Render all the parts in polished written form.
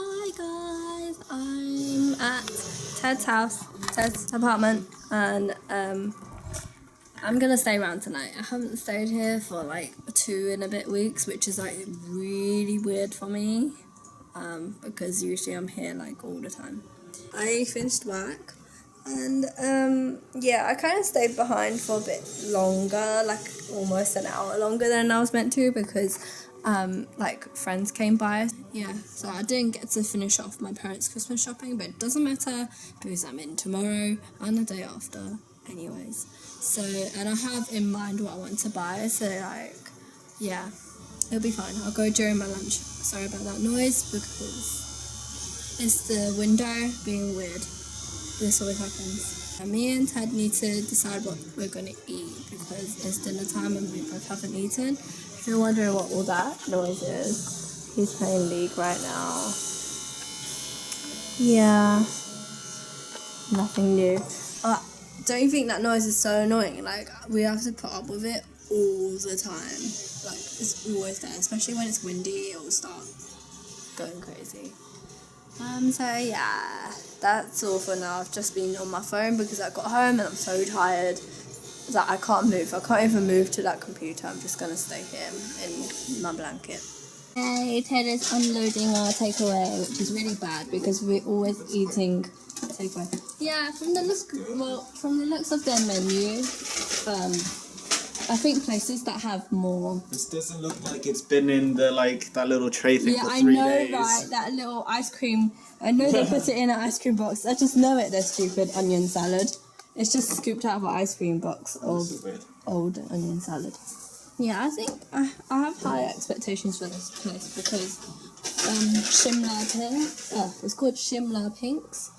Hi guys, I'm at Ted's house, Ted's apartment, and I'm gonna stay around tonight. I haven't stayed here for like 2 and a bit weeks, which is like really weird for me, because usually I'm here like all the time. I finished work, and yeah, I kind of stayed behind for a bit longer, like almost an hour longer than I was meant to, because like friends came by. Yeah, so I didn't get to finish off my parents' Christmas shopping, but it doesn't matter because I'm in tomorrow and the day after anyways. So, and I have in mind what I want to buy, so like, yeah, it'll be fine. I'll go during my lunch. Sorry about that noise because it's the window being weird. This always happens. And me and Ted need to decide what we're going to eat because it's dinner time and we both haven't eaten. If you're wondering what all that noise is, he's playing League right now. Yeah, nothing new. Don't you think that noise is so annoying? Like, we have to put up with it all the time. Like, it's always there, especially when it's windy, it will start going crazy. So yeah, that's all for now. I've just been on my phone because I got home and I'm so tired that I can't move. I can't even move to that computer. I'm just gonna stay here in my blanket. Hey, Ted is unloading our takeaway, which is really bad because we're always eating takeaway. Yeah, from the looks of their menu, I think places that have more. This doesn't look like it's been in the that little tray thing for 3 days. Yeah, I know, right? That little ice cream. I know they put it in an ice cream box. I just know it. Their stupid onion salad. It's just scooped out of an ice cream box of old onion salad. Yeah, I think I have high expectations for this place because Shimla Pink. It's called Shimla Pinks,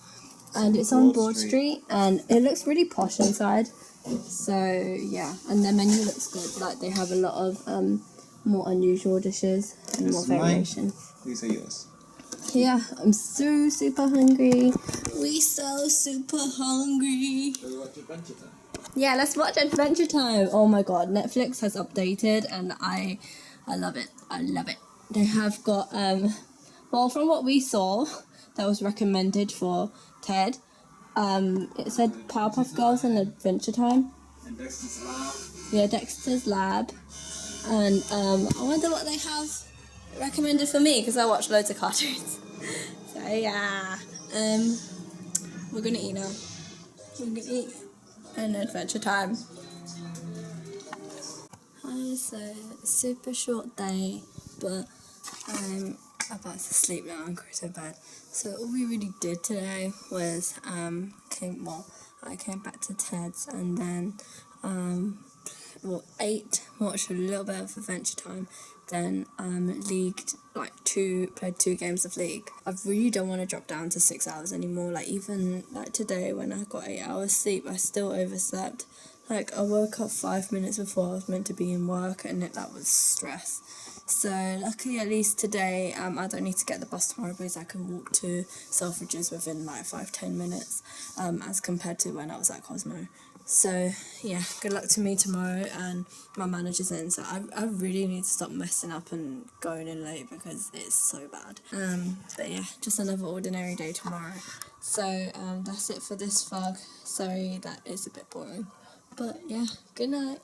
and it's on Broad Street, and it looks really posh inside. So yeah, and their menu looks good. Like they have a lot of more unusual dishes and more variation. These are yours. Yeah, I'm so super hungry. We so super hungry. Shall we watch Adventure Time? Yeah, let's watch Adventure Time. Oh my god, Netflix has updated and I love it. I love it. They have got well, from what we saw that was recommended for Ted, it said Powerpuff Girls and Adventure Time. And Dexter's Lab. Yeah, Dexter's Lab. And I wonder what they have recommended for me because I watch loads of cartoons. So yeah, we're gonna eat now. We're gonna eat an Adventure Time. So super short day, but I'm about to sleep now and go to bed. So all we really did today was I came back to Ted's and then ate, watched a little bit of Adventure Time, then played 2 games of League. I really don't want to drop down to 6 hours anymore. Like even like today when I got 8 hours sleep, I still overslept. Like I woke up 5 minutes before I was meant to be in work, and that was stress. So luckily at least today I don't need to get the bus tomorrow because I can walk to Selfridges within like 5-10 minutes as compared to when I was at Cosmo. So yeah, good luck to me tomorrow, and my manager's in, so I really need to stop messing up and going in late because it's so bad. But yeah, just another ordinary day tomorrow. So that's it for this vlog. Sorry that it's a bit boring, but yeah, good night.